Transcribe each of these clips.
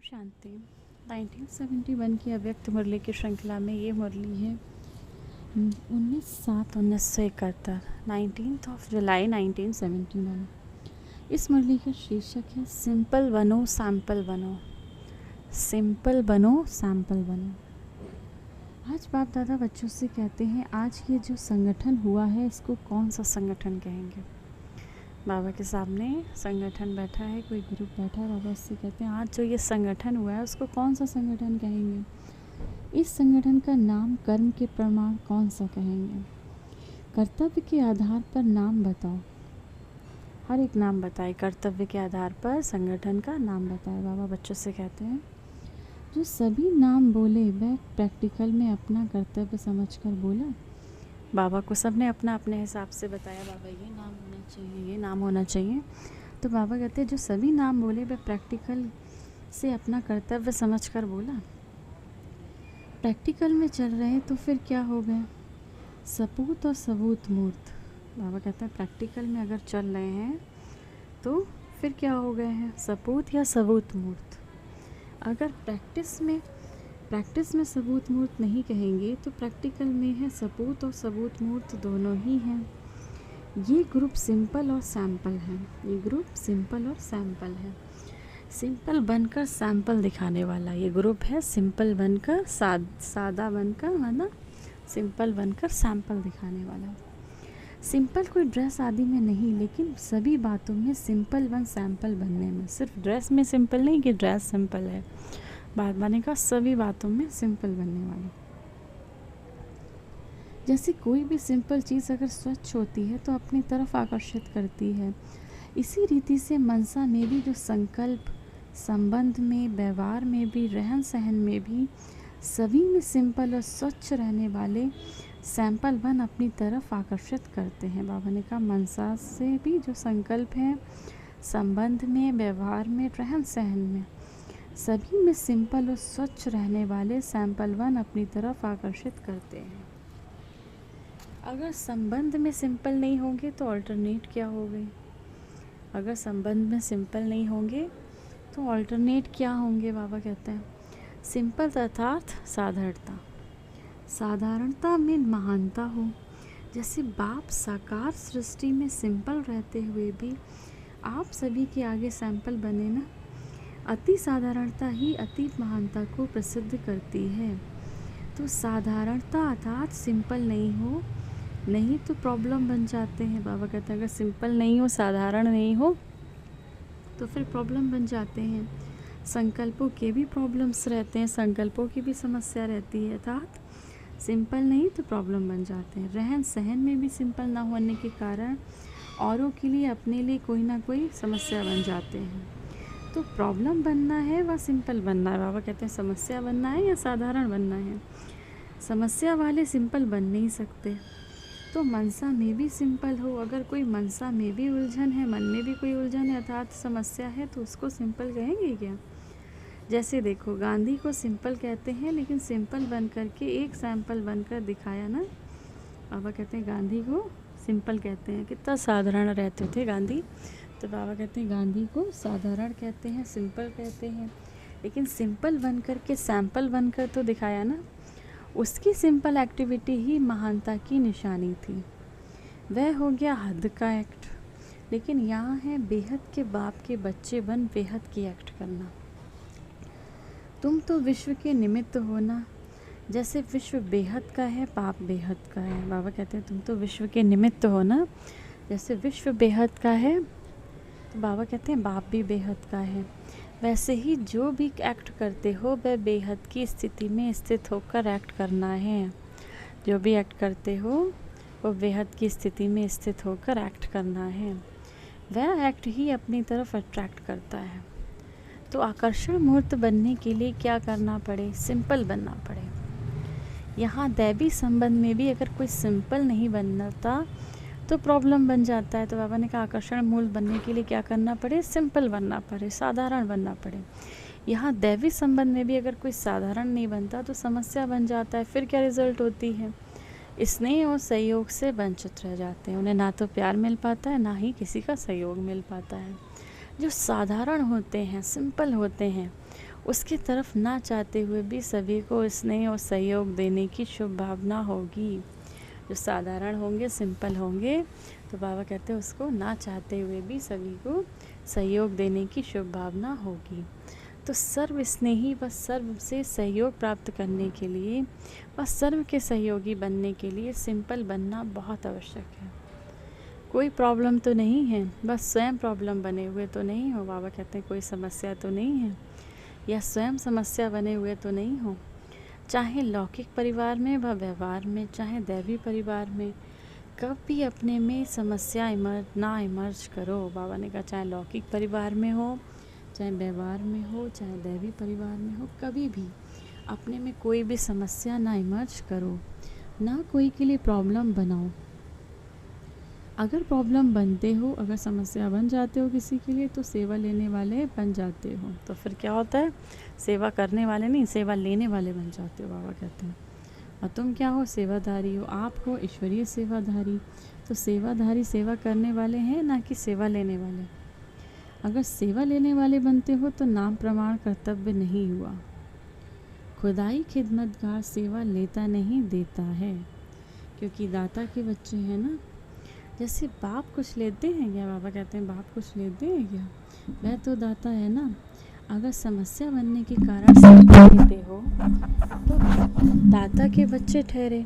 शांति। 1971 की अव्यक्त मुरली की श्रृंखला में ये मुरली है 19/7/1971, 19 जुलाई 1971। इस मुरली का शीर्षक है सिंपल बनो सैंपल बनो, सिंपल बनो सैंपल बनो। आज बाप दादा बच्चों से कहते हैं आज ये जो संगठन हुआ है इसको कौन सा संगठन कहेंगे। बाबा के सामने संगठन बैठा है, कोई ग्रुप बैठा है, बाबा उससे कहते हैं आज जो ये संगठन हुआ है उसको कौन सा संगठन कहेंगे। इस संगठन का नाम कर्म के प्रमाण कौन सा कहेंगे। कर्तव्य के आधार पर नाम बताओ, हर एक नाम बताए, कर्तव्य के आधार पर संगठन का नाम बताए। बाबा बच्चों से कहते हैं जो सभी नाम बोले वह प्रैक्टिकल में अपना कर्तव्य समझकर बोला। बाबा को सबने अपना अपने हिसाब से बताया, बाबा ये नाम होना चाहिए, ये नाम होना चाहिए। तो बाबा कहते हैं जो सभी नाम बोले वह प्रैक्टिकल से अपना कर्तव्य समझकर बोला। प्रैक्टिकल में चल रहे हैं तो फिर क्या हो गए, सपूत और सबूत मूर्त। बाबा कहते हैं प्रैक्टिकल में अगर चल रहे हैं तो फिर क्या हो गए हैं, सपूत या सबूत मूर्त। अगर प्रैक्टिस में सबूत मूर्त नहीं कहेंगे तो प्रैक्टिकल में है सपूत और सबूत मूर्त दोनों ही हैं। ये ग्रुप सिंपल और सैंपल है, ये ग्रुप सिंपल और सैंपल है। सिंपल बनकर सैंपल दिखाने वाला ये ग्रुप है, सिंपल बनकर सादा बनकर, है ना, सिंपल बनकर सैंपल दिखाने वाला। सिंपल कोई ड्रेस आदि में नहीं, लेकिन सभी बातों में सिंपल वन सैंपल बनने में। सिर्फ ड्रेस में सिंपल नहीं कि ड्रेस सिंपल है, बात माने का सभी बातों में सिंपल बनने वाली। जैसे कोई भी सिंपल चीज़ अगर स्वच्छ होती है तो अपनी तरफ आकर्षित करती है, इसी रीति से मनसा में भी जो संकल्प, संबंध में, व्यवहार में भी, रहन सहन में भी सभी में सिंपल और स्वच्छ रहने वाले सैंपल वन अपनी तरफ आकर्षित करते हैं। बाबा ने कहा मनसा से भी जो संकल्प हैं, संबंध में, व्यवहार में, रहन सहन में, सभी में सिंपल और स्वच्छ रहने वाले सैंपल वन अपनी तरफ आकर्षित करते हैं। अगर संबंध में सिंपल नहीं होंगे तो अल्टरनेट क्या होंगे। अगर संबंध में सिंपल नहीं होंगे तो अल्टरनेट क्या होंगे। बाबा कहते हैं सिंपल अर्थात साधारणता, साधारणता में महानता हो। जैसे बाप साकार सृष्टि में सिंपल रहते हुए भी आप सभी के आगे सैंपल बने ना। अति साधारणता ही अति महानता को प्रसिद्ध करती है। तो साधारणता अर्थात सिंपल नहीं हो, नहीं तो प्रॉब्लम बन जाते हैं। बाबा कहते हैं अगर सिंपल नहीं हो, साधारण नहीं हो तो फिर प्रॉब्लम बन जाते हैं। संकल्पों के भी प्रॉब्लम्स रहते हैं, संकल्पों की भी समस्या रहती है, अर्थात सिंपल नहीं तो प्रॉब्लम बन जाते हैं। रहन सहन में भी सिंपल ना होने के कारण औरों के लिए, अपने लिए कोई ना कोई समस्या बन जाते हैं। तो प्रॉब्लम बनना है व सिंपल बनना है। बाबा कहते हैं समस्या बनना है या साधारण बनना है। समस्या वाले सिंपल बन नहीं सकते। तो मनसा में भी सिंपल हो। अगर कोई मनसा में भी उलझन है, मन में भी कोई उलझन है अर्थात समस्या है, तो उसको सिंपल कहेंगे क्या। जैसे देखो गांधी को सिंपल कहते हैं, लेकिन सिंपल बन करके एक सैंपल बनकर दिखाया ना। बाबा कहते हैं गांधी को सिंपल कहते हैं, कितना साधारण रहते थे गांधी। तो बाबा कहते हैं गांधी को साधारण कहते हैं, सिंपल कहते हैं, लेकिन सिंपल बनकर के सैंपल बनकर तो दिखाया ना। उसकी सिंपल एक्टिविटी ही महानता की निशानी थी। वह हो गया हद का एक्ट, लेकिन यहाँ है बेहद के बाप के बच्चे बन बेहद की एक्ट करना। तुम तो विश्व के निमित्त होना, जैसे विश्व बेहद का है, बाप बेहद का है। बाबा कहते हैं तुम तो विश्व के निमित्त हो ना, जैसे विश्व बेहद का है तो बाबा कहते हैं बाप भी बेहद का है। वैसे ही जो भी एक्ट करते हो वह बेहद की स्थिति में स्थित होकर एक्ट करना है। जो भी एक्ट करते हो वो बेहद की स्थिति में स्थित होकर एक्ट करना है। वह एक्ट ही अपनी तरफ अट्रैक्ट करता है। तो आकर्षण मूर्त बनने के लिए क्या करना पड़े, सिंपल बनना पड़े। यहाँ दैवी संबंध में भी अगर कोई सिंपल नहीं बनता तो प्रॉब्लम बन जाता है। तो बाबा ने कहा आकर्षण मूल बनने के लिए क्या करना पड़े, सिंपल बनना पड़े, साधारण बनना पड़े। यहाँ दैवी संबंध में भी अगर कोई साधारण नहीं बनता तो समस्या बन जाता है। फिर क्या रिजल्ट होती है, स्नेह और सहयोग से वंचित रह जाते हैं। उन्हें ना तो प्यार मिल पाता है, ना ही किसी का सहयोग मिल पाता है। जो साधारण होते हैं, सिंपल होते हैं, उसकी तरफ ना चाहते हुए भी सभी को स्नेह और सहयोग देने की शुभ भावना होगी। जो साधारण होंगे, सिंपल होंगे, तो बाबा कहते हैं उसको ना चाहते हुए भी सभी को सहयोग देने की शुभ भावना होगी। तो सर्व स्नेही व सर्व से सहयोग प्राप्त करने के लिए व सर्व के सहयोगी बनने के लिए सिंपल बनना बहुत आवश्यक है। कोई प्रॉब्लम तो नहीं है, बस स्वयं प्रॉब्लम बने हुए तो नहीं हो। बाबा कहते हैं कोई समस्या तो नहीं है, या स्वयं समस्या बने हुए तो नहीं हो। चाहे लौकिक परिवार में व व्यवहार में, चाहे दैवी परिवार में, कभी अपने में समस्या ना इमर्ज करो। बाबा ने कहा चाहे लौकिक परिवार में हो, चाहे व्यवहार में हो, चाहे दैवी परिवार में हो, कभी भी अपने में कोई भी समस्या ना इमर्ज करो, ना कोई के लिए प्रॉब्लम बनाओ। अगर प्रॉब्लम बनते हो, अगर समस्या बन जाते हो किसी के लिए, तो सेवा लेने वाले बन जाते हो। तो फिर क्या होता है, सेवा करने वाले नहीं, सेवा लेने वाले बन जाते हो। बाबा कहते हैं और तुम क्या हो, सेवाधारी हो। आप हो ईश्वरीय सेवाधारी। तो सेवाधारी सेवा करने वाले हैं, ना कि सेवा लेने वाले। अगर सेवा लेने वाले बनते हो तो नाम प्रमाण कर्तव्य नहीं हुआ। खुदाई खिदमतगार सेवा लेता नहीं, देता है, क्योंकि दाता के बच्चे हैं ना। जैसे बाप कुछ लेते हैं क्या, बाबा कहते हैं बाप कुछ लेते हैं क्या, वह तो दाता है ना। अगर समस्या बनने के कारण सेवा लेते हो तो दाता के बच्चे ठहरे।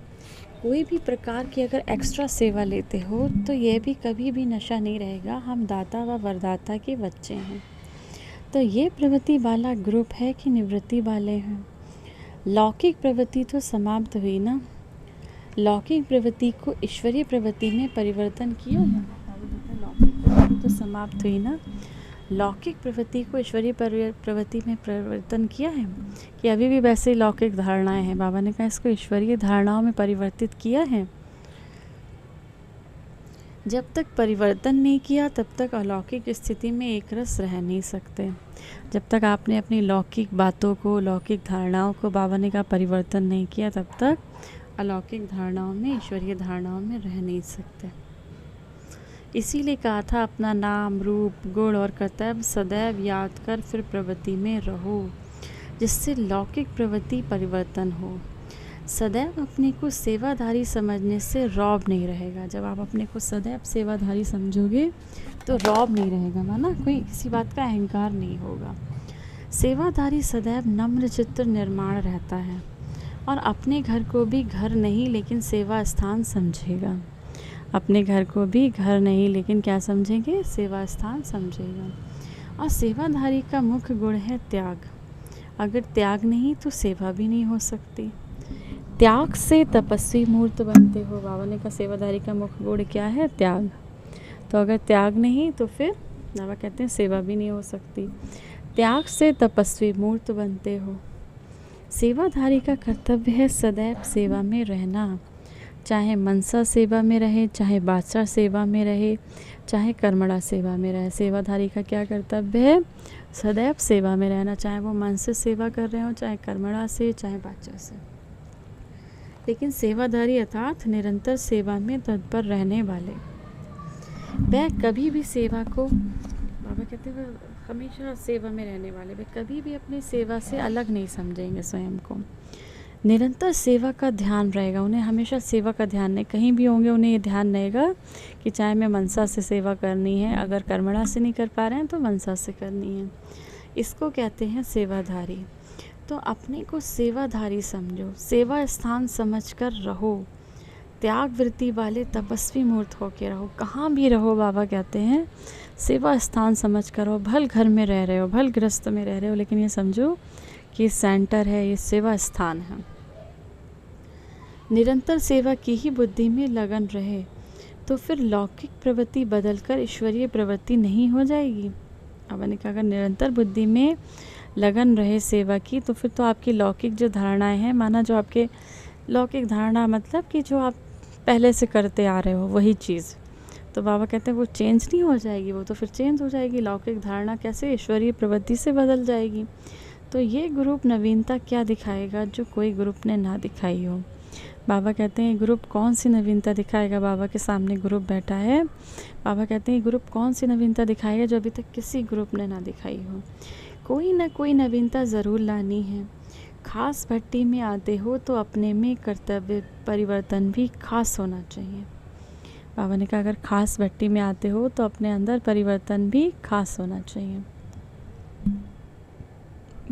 कोई भी प्रकार की अगर एक्स्ट्रा सेवा लेते हो तो यह भी कभी भी नशा नहीं रहेगा, हम दाता व वरदाता के बच्चे हैं। तो ये प्रवृत्ति वाला ग्रुप है कि निवृत्ति वाले हैं। लौकिक प्रवृत्ति तो समाप्त हुई ना, लौकिक प्रवृत्ति को ईश्वरीय प्रवृत्ति में परिवर्तन किया है। लौकिक प्रवृत्ति तो समाप्त हुई ना, लौकिक प्रवृत्ति को ईश्वरीय प्रवृत्ति में परिवर्तन किया है कि अभी भी वैसे लौकिक धारणाएं हैं। बाबा ने कहा इसको ईश्वरीय धारणाओं में परिवर्तित किया है। जब तक परिवर्तन नहीं किया तब तक अलौकिक स्थिति में एक रस रह नहीं सकते। जब तक आपने अपनी लौकिक बातों को, लौकिक धारणाओं को बाबा ने कहा परिवर्तन नहीं किया, तब तक अलौकिक धारणाओं में, ईश्वरीय धारणाओं में रह नहीं सकते। इसीलिए कहा था अपना नाम, रूप, गुण और कर्तव्य सदैव याद कर फिर प्रवृत्ति में रहो, जिससे लौकिक प्रवृत्ति परिवर्तन हो। सदैव अपने को सेवाधारी समझने से रौब नहीं रहेगा। जब आप अपने को सदैव सेवाधारी समझोगे तो रौब नहीं रहेगा, माना कोई किसी बात का अहंकार नहीं होगा। सेवाधारी सदैव नम्र चित्त निर्माण रहता है और अपने घर को भी घर नहीं लेकिन सेवा स्थान समझेगा। अपने घर को भी घर नहीं लेकिन क्या समझेंगे, सेवा स्थान समझेगा। और सेवाधारी का मुख्य गुण है त्याग। अगर त्याग नहीं तो सेवा भी नहीं हो सकती। त्याग से तपस्वी मूर्त बनते हो। बाबा ने कहा सेवाधारी का मुख्य गुण क्या है, त्याग। तो अगर त्याग नहीं तो फिर बाबा कहते हैं सेवा भी नहीं हो सकती। त्याग से तपस्वी मूर्त बनते हो। सेवाधारी का कर्तव्य है सदैव सेवा में रहना, चाहे मनसा सेवा में रहे, चाहे बादशाह सेवा में रहे, चाहे कर्मणा सेवा में रहे। सेवाधारी का क्या कर्तव्य है, सदैव सेवा में रहना, चाहे वो मन से सेवा कर रहे हो, चाहे कर्मणा से, चाहे बादशाह से। लेकिन सेवाधारी अर्थात निरंतर सेवा में तत्पर रहने वाले, वह कभी भी सेवा को, बाबा कहते हैं हमेशा सेवा में रहने वाले, वे कभी भी अपनी सेवा से अलग नहीं समझेंगे स्वयं को। निरंतर सेवा का ध्यान रहेगा उन्हें, हमेशा सेवा का ध्यान नहीं, कहीं भी होंगे उन्हें ये ध्यान रहेगा कि चाहे मैं मनसा से सेवा करनी है, अगर कर्मणा से नहीं कर पा रहे हैं तो मनसा से करनी है। इसको कहते हैं सेवाधारी। तो अपने को सेवाधारी समझो, सेवा स्थान समझकर रहो, त्याग वृत्ति वाले तपस्वी मूर्त होकर रहो। कहाँ भी रहो बाबा कहते हैं सेवा स्थान समझ कर रहो। भल घर में रह रहे हो, भल गृहस्थ में रह रहे हो, लेकिन ये समझो कि सेंटर है, ये सेवा स्थान है। निरंतर सेवा की ही बुद्धि में लगन रहे तो फिर लौकिक प्रवृत्ति बदलकर ईश्वरीय प्रवृत्ति नहीं हो जाएगी। अब मैंने कहा अगर निरंतर बुद्धि में लगन रहे सेवा की तो फिर तो आपकी लौकिक जो धारणाएं हैं, माना जो आपके लौकिक धारणा मतलब कि जो आप पहले से करते आ रहे हो वही चीज़, तो बाबा कहते हैं वो चेंज नहीं हो जाएगी, वो तो फिर चेंज हो जाएगी। लौकिक धारणा कैसे ईश्वरीय प्रवृत्ति से बदल जाएगी। तो ये ग्रुप नवीनता क्या दिखाएगा जो कोई ग्रुप ने ना दिखाई हो। बाबा कहते हैं ग्रुप कौन सी नवीनता दिखाएगा। बाबा के सामने ग्रुप बैठा है, बाबा कहते हैं ग्रुप कौन सी नवीनता दिखाएगा जो अभी तक किसी ग्रुप ने ना दिखाई हो। कोई ना कोई नवीनता ज़रूर लानी है। खास भट्टी में आते हो तो अपने में कर्तव्य परिवर्तन भी खास होना चाहिए। बाबा ने कहा अगर खास भट्टी में आते हो तो अपने अंदर परिवर्तन भी खास होना चाहिए।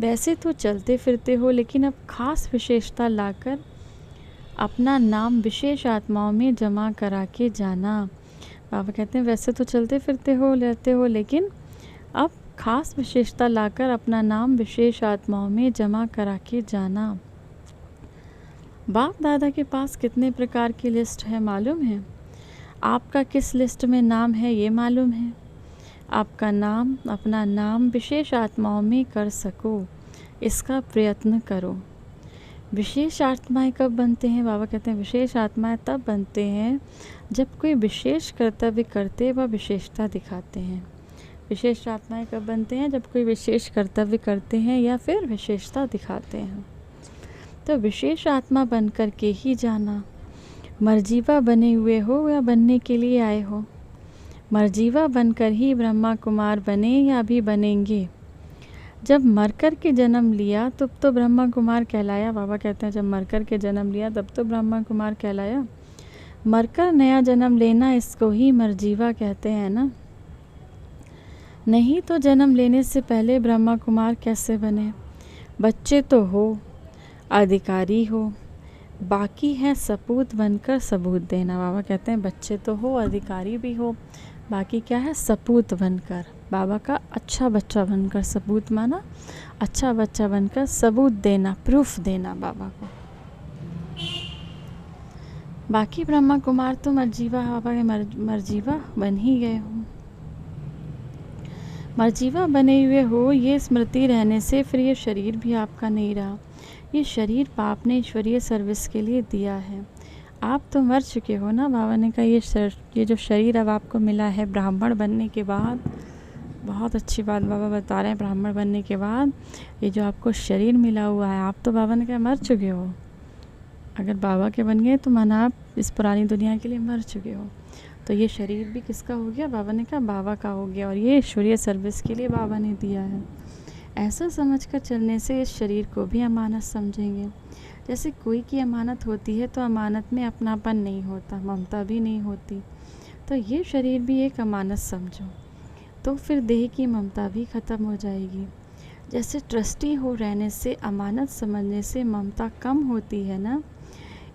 वैसे तो चलते फिरते हो, लेकिन अब खास विशेषता लाकर अपना नाम विशेष आत्माओं में जमा करा के जाना। बाबा कहते हैं वैसे तो चलते फिरते हो, रहते हो, लेकिन अब खास विशेषता लाकर अपना नाम विशेष आत्माओं में जमा करा के जाना। बाप दादा के पास कितने प्रकार की लिस्ट है मालूम है? आपका किस लिस्ट में नाम है ये मालूम है? आपका नाम, अपना नाम विशेष आत्माओं में कर सको, इसका प्रयत्न करो। विशेष आत्माएं कब बनते हैं? बाबा कहते हैं विशेष आत्माएं तब बनते हैं जब कोई विशेष कर्तव्य करते व विशेषता दिखाते हैं। विशेष आत्माएं कब बनते हैं? जब कोई विशेष कर्तव्य करते हैं या फिर विशेषता दिखाते हैं। तो विशेष आत्मा बन कर के ही जाना। मर्जीवा बने हुए हो या बनने के लिए आए हो? मर्जीवा बनकर ही ब्रह्मा कुमार बने या अभी बनेंगे? जब मरकर के जन्म लिया तब तो ब्रह्मा कुमार कहलाया। बाबा कहते हैं जब मरकर के जन्म लिया तब तो ब्रह्मा कुमार कहलाया। मरकर नया जन्म लेना, इसको ही मर्जीवा कहते हैं ना। नहीं तो जन्म लेने से पहले ब्रह्मा कुमार कैसे बने? बच्चे तो हो, अधिकारी हो, बाकी है सपूत बनकर सबूत देना। बाबा कहते हैं बच्चे तो हो, अधिकारी भी हो, बाकी क्या है? सपूत बनकर, बाबा का अच्छा बच्चा बनकर। सबूत माना अच्छा बच्चा बनकर सबूत देना, प्रूफ देना बाबा को। बाकी ब्रह्मा कुमार तो मर्जीवा, बाबा के मर्जीवा बन ही गए हो। मर्जीवा बने हुए हो, ये स्मृति रहने से फिर ये शरीर भी आपका नहीं रहा। ये शरीर बाप ने ईश्वरीय सर्विस के लिए दिया है। आप तो मर चुके हो ना। बाबा ने कहा ये जो शरीर अब आपको मिला है ब्राह्मण बनने के बाद, बहुत अच्छी बात बाबा बता रहे हैं, ब्राह्मण बनने के बाद ये जो आपको शरीर मिला हुआ है, आप तो बाबा ने कहा मर चुके हो। अगर बाबा के बन गए तो माना आप इस पुरानी दुनिया के लिए मर चुके हो। तो ये शरीर भी किसका हो गया? बाबा ने कहा बाबा का हो गया, और ये ईश्वरीय सर्विस के लिए बाबा ने दिया है। ऐसा समझकर चलने से इस शरीर को भी अमानत समझेंगे। जैसे कोई की अमानत होती है तो अमानत में अपनापन नहीं होता, ममता भी नहीं होती। तो ये शरीर भी एक अमानत समझो, तो फिर देह की ममता भी ख़त्म हो जाएगी। जैसे ट्रस्टी हो रहने से, अमानत समझने से ममता कम होती है ना,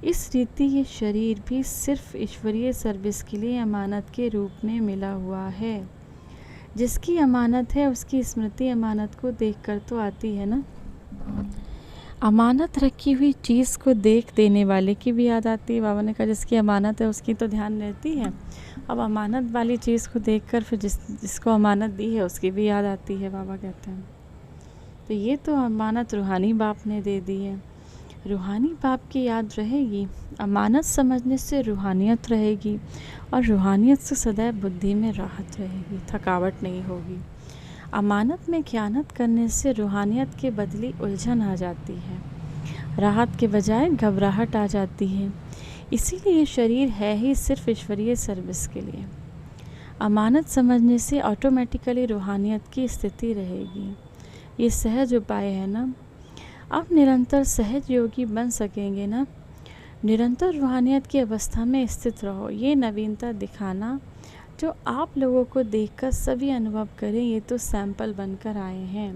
इस रीति ये शरीर भी सिर्फ ईश्वरीय सर्विस के लिए अमानत के रूप में मिला हुआ है। जिसकी अमानत है उसकी स्मृति अमानत को देखकर तो आती है ना। अमानत रखी हुई चीज़ को देख देने वाले की भी याद आती है। बाबा ने कहा जिसकी अमानत है उसकी तो ध्यान रहती है, अब अमानत वाली चीज़ को देखकर फिर जिसको अमानत दी है उसकी भी याद आती है। बाबा कहते हैं तो ये तो अमानत रूहानी बाप ने दे दी है, रूहानी बाप की याद रहेगी। अमानत समझने से रूहानियत रहेगी, और रूहानियत से सदैव बुद्धि में राहत रहेगी, थकावट नहीं होगी। अमानत में ख़यानत करने से रूहानियत के बदली उलझन आ जाती है, राहत के बजाय घबराहट आ जाती है। इसीलिए ये शरीर है ही सिर्फ ईश्वरीय सर्विस के लिए। अमानत समझने से ऑटोमेटिकली रूहानियत की स्थिति रहेगी। ये सहज उपाय है ना। अब निरंतर सहज योगी बन सकेंगे ना। निरंतर रूहानियत की अवस्था में स्थित रहो। ये नवीनता दिखाना जो आप लोगों को देखकर सभी अनुभव करें, ये तो सैंपल बनकर आए हैं।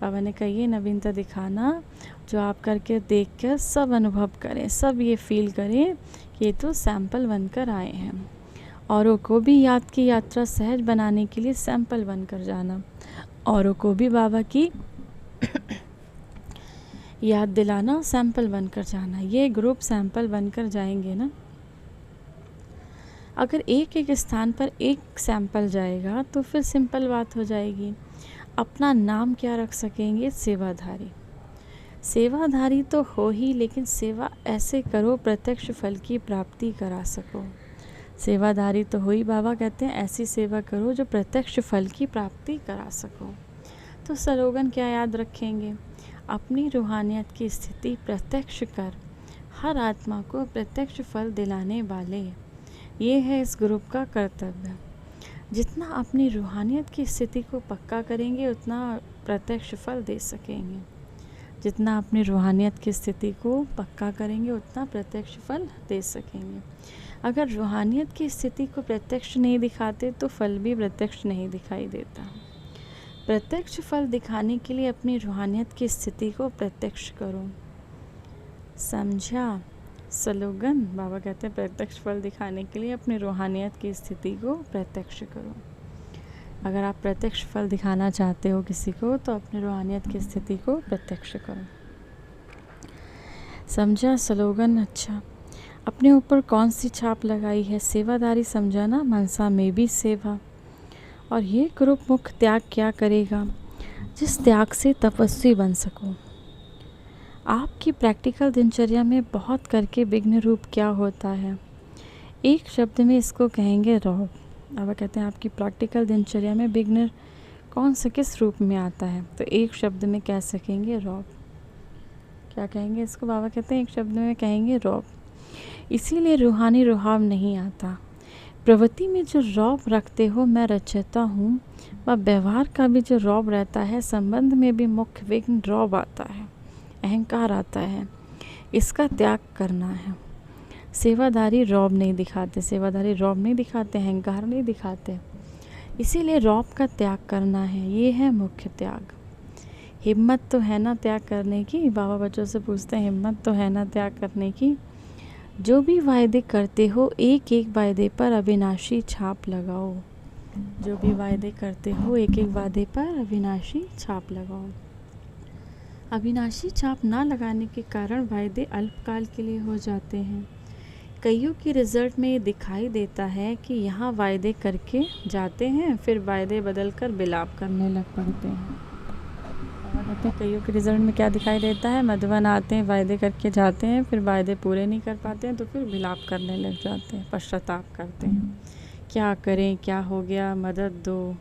बाबा ने कहा ये नवीनता दिखाना जो आप करके देखकर सब अनुभव करें, सब ये फील करें कि ये तो सैंपल बनकर आए हैं। औरों को भी याद की यात्रा सहज बनाने के लिए सैंपल बनकर जाना, औरों को भी बाबा की याद दिलाना, सैंपल बनकर जाना। ये ग्रुप सैंपल बनकर जाएंगे ना। अगर एक एक स्थान पर एक सैंपल जाएगा तो फिर सिंपल बात हो जाएगी। अपना नाम क्या रख सकेंगे? सेवाधारी। सेवाधारी तो हो ही, लेकिन सेवा ऐसे करो प्रत्यक्ष फल की प्राप्ति करा सको। सेवाधारी तो हो ही, बाबा कहते हैं ऐसी सेवा करो जो प्रत्यक्ष फल की प्राप्ति करा सको। तो स्लोगन क्या याद रखेंगे? अपनी रूहानियत की स्थिति प्रत्यक्ष कर, हर आत्मा को प्रत्यक्ष फल दिलाने वाले। ये है इस ग्रुप का कर्तव्य। जितना अपनी रूहानियत की स्थिति को पक्का करेंगे उतना प्रत्यक्ष फल दे सकेंगे। जितना अपनी रूहानियत की स्थिति को पक्का करेंगे उतना प्रत्यक्ष फल दे सकेंगे। अगर रूहानियत की स्थिति को प्रत्यक्ष नहीं दिखाते तो फल भी प्रत्यक्ष नहीं दिखाई देता। प्रत्यक्ष फल दिखाने के लिए अपनी रूहानियत की स्थिति को प्रत्यक्ष करो। समझा स्लोगन? बाबा कहते हैं प्रत्यक्ष फल दिखाने के लिए अपनी रूहानियत की स्थिति को प्रत्यक्ष करो। अगर आप प्रत्यक्ष फल दिखाना चाहते हो किसी को तो अपनी रूहानियत की स्थिति को प्रत्यक्ष करो। समझा स्लोगन? अच्छा, अपने ऊपर कौन सी छाप लगाई है? सेवादारी समझा ना, मनसा में भी सेवा। और ये ग्रुप मुख्य त्याग क्या करेगा? जिस त्याग से तपस्वी बन सको। आपकी प्रैक्टिकल दिनचर्या में बहुत करके विघ्न रूप क्या होता है? एक शब्द में इसको कहेंगे रौब। बाबा कहते हैं आपकी प्रैक्टिकल दिनचर्या में विघ्न कौन से किस रूप में आता है? तो एक शब्द में कह सकेंगे रौब। क्या कहेंगे इसको? बाबा कहते हैं एक शब्द में कहेंगे रौब। इसीलिए रूहानी रुहाव नहीं आता। प्रवृत्ति में जो रौब रखते हो मैं रचयिता हूँ, वह व्यवहार का भी जो रौब रहता है, संबंध में भी मुख्य विघ्न रौब आता है, अहंकार आता है। इसका त्याग करना है। सेवादारी रौब नहीं दिखाते, सेवादारी रौब नहीं दिखाते, अहंकार नहीं दिखाते। इसीलिए रौब का त्याग करना है। ये है मुख्य त्याग। हिम्मत तो है ना त्याग करने की? बाबा बच्चों से पूछते हैं हिम्मत तो है ना त्याग करने की? जो भी वायदे करते हो एक एक वायदे पर अविनाशी छाप लगाओ। जो भी वायदे करते हो एक एक वादे पर अविनाशी छाप लगाओ। अविनाशी छाप ना लगाने के कारण वायदे अल्पकाल के लिए हो जाते हैं। कईयों की रिजल्ट में ये दिखाई देता है कि यहाँ वायदे करके जाते हैं, फिर वायदे बदल कर बिलाप करने लग पड़ते हैं। और कहते हैं कईयों के रिजल्ट में क्या दिखाई देता है? मधुबन आते हैं, वायदे करके जाते हैं, फिर वायदे पूरे नहीं कर पाते हैं तो फिर बिलाप करने लग जाते हैं, पश्चाताप करते हैं। क्या करें, क्या हो गया, मदद दो।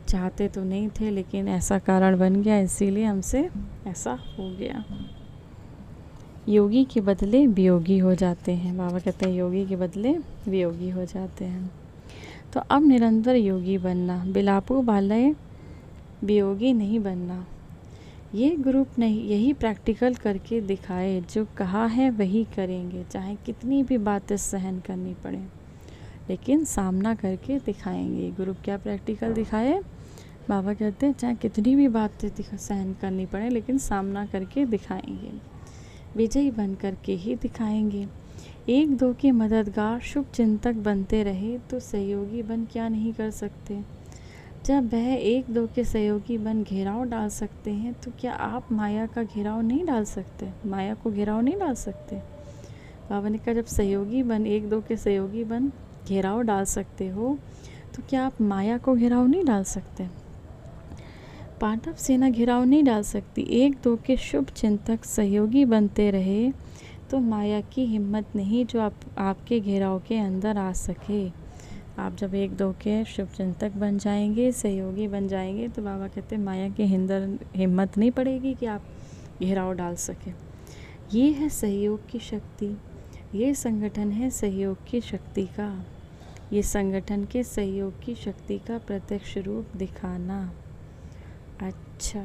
चाहते तो नहीं थे लेकिन ऐसा कारण बन गया, इसीलिए हमसे ऐसा हो गया। योगी के बदले वियोगी हो जाते हैं। बाबा कहते हैं योगी के बदले वियोगी हो जाते हैं। तो अब निरंतर योगी बनना, बिलापू वाले वियोगी नहीं बनना। ये ग्रुप नहीं, यही प्रैक्टिकल करके दिखाए। जो कहा है वही करेंगे, चाहे कितनी भी बातें सहन करनी पड़े, लेकिन सामना करके दिखाएंगे। ग्रुप क्या प्रैक्टिकल दिखाए? बाबा कहते हैं चाहे कितनी भी बातें सहन करनी पड़े लेकिन सामना करके दिखाएंगे। विजयी बन करके ही दिखाएंगे। एक दो के मददगार शुभ चिंतक बनते रहे तो सहयोगी बन क्या नहीं कर सकते? जब वह एक दो के सहयोगी बन घेराव डाल सकते हैं तो क्या आप माया का घेराव नहीं डाल सकते? माया को घेराव नहीं डाल सकते? बाबा ने कहा जब सहयोगी बन, एक दो के सहयोगी बन घेराव डाल सकते हो तो क्या आप माया को घेराव नहीं डाल सकते? पांडव सेना घेराव नहीं डाल सकती। एक दो के शुभ चिंतक सहयोगी बनते रहे तो माया की हिम्मत नहीं जो आपके घेराव के अंदर आ सके। आप जब एक दो के शुभ चिंतक बन जाएंगे, सहयोगी बन जाएंगे, तो बाबा कहते हैं माया के अंदर हिम्मत नहीं पड़ेगी कि आप घेराव डाल सके। ये है सहयोग की शक्ति। ये संगठन है सहयोग की शक्ति का। ये संगठन के सहयोग की शक्ति का प्रत्यक्ष रूप दिखाना। अच्छा,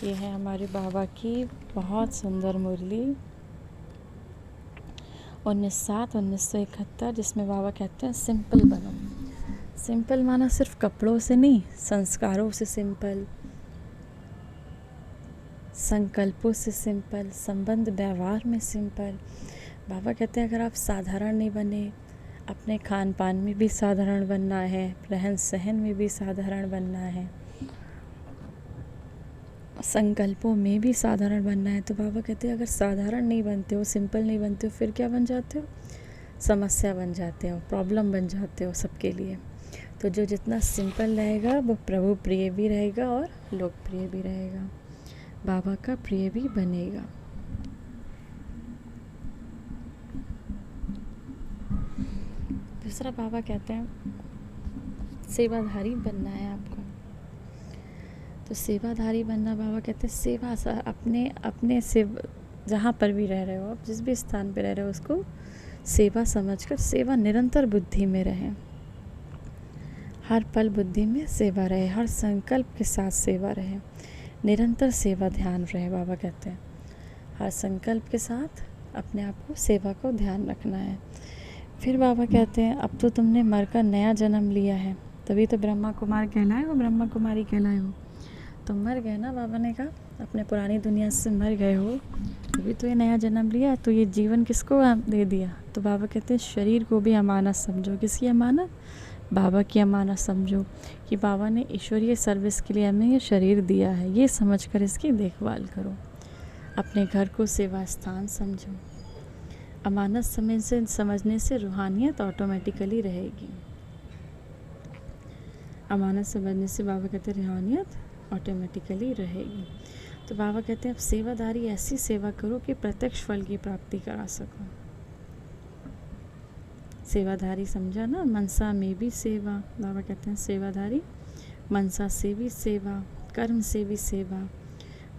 ये है हमारे बाबा की बहुत सुंदर मुरली 19/7/1971, जिसमें बाबा कहते हैं सिंपल बनो। सिंपल माना सिर्फ कपड़ों से नहीं, संस्कारों से सिंपल, संकल्पों से सिंपल, संबंध व्यवहार में सिंपल। बाबा कहते हैं अगर आप साधारण नहीं बने, अपने खान पान में भी साधारण बनना है, रहन सहन में भी साधारण बनना है, संकल्पों में भी साधारण बनना है, तो बाबा कहते हैं अगर साधारण नहीं बनते हो, सिंपल नहीं बनते हो, फिर क्या बन जाते हो? समस्या बन जाते हो, प्रॉब्लम बन जाते हो सबके लिए। तो जो जितना सिंपल रहेगा वो प्रभु प्रिय भी रहेगा और लोकप्रिय भी रहेगा, बाबा का प्रिय भी बनेगा। दूसरा बाबा कहते हैं सेवाधारी बनना है आपको। तो सेवाधारी बनना, बाबा कहते हैं सेवा अपने से जहाँ पर भी रह रहे हो आप, जिस भी स्थान पे रह रहे हो, उसको सेवा समझकर सेवा निरंतर बुद्धि में रहे। हर पल बुद्धि में सेवा रहे, हर संकल्प के साथ सेवा रहे, निरंतर सेवा ध्यान रहे। बाबा कहते हैं हर संकल्प के साथ अपने आप को सेवा को ध्यान रखना है। फिर बाबा कहते हैं अब तो तुमने मर कर नया जन्म लिया है, तभी तो ब्रह्मा कुमार कहलाए हो, ब्रह्मा कुमारी कहलाए हो। तुम मर गए ना, बाबा ने कहा अपने पुरानी दुनिया से मर गए हो, तभी तो ये नया जन्म लिया। तो ये जीवन किसको दे दिया? तो बाबा कहते हैं शरीर को भी अमानत समझो। किसकी अमानत? बाबा की अमानत समझो कि बाबा ने ईश्वरीय सर्विस के लिए हमें ये शरीर दिया है, ये समझकर इसकी देखभाल करो। अपने घर को सेवा स्थान समझो। अमानत समझने से रूहानियत ऑटोमेटिकली रहेगी। अमानत समझने से बाबा कहते हैं रूहानियत ऑटोमेटिकली रहेगी। तो बाबा कहते हैं अब सेवादारी ऐसी सेवा करो कि प्रत्यक्ष फल की प्राप्ति करा सको। सेवाधारी समझा ना, मनसा में भी सेवा। बाबा कहते हैं सेवाधारी मनसा से भी सेवा, कर्म से भी सेवा,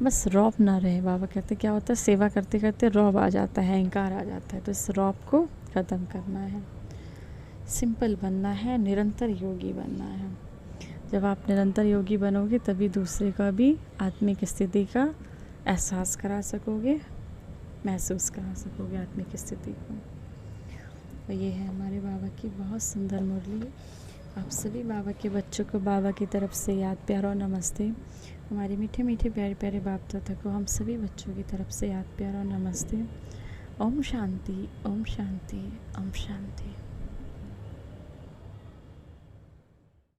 बस रौब ना रहे। बाबा कहते क्या होता है सेवा करते करते रौब आ जाता है, अहंकार आ जाता है, तो इस रौब को ख़त्म करना है, सिंपल बनना है, निरंतर योगी बनना है। जब आप निरंतर योगी बनोगे तभी दूसरे का भी आत्मिक स्थिति का एहसास करा सकोगे, महसूस करा सकोगे आत्मिक स्थिति को। तो ये है हमारे बाबा की बहुत सुंदर मुरली। आप सभी बाबा के बच्चों को बाबा की तरफ से याद प्यार और नमस्ते। हमारे मीठे मीठे प्यारे प्यारे बाप दादा को हम सभी बच्चों की तरफ से याद प्यार और नमस्ते। ओम शांति, ओम शांति, ओम शांति।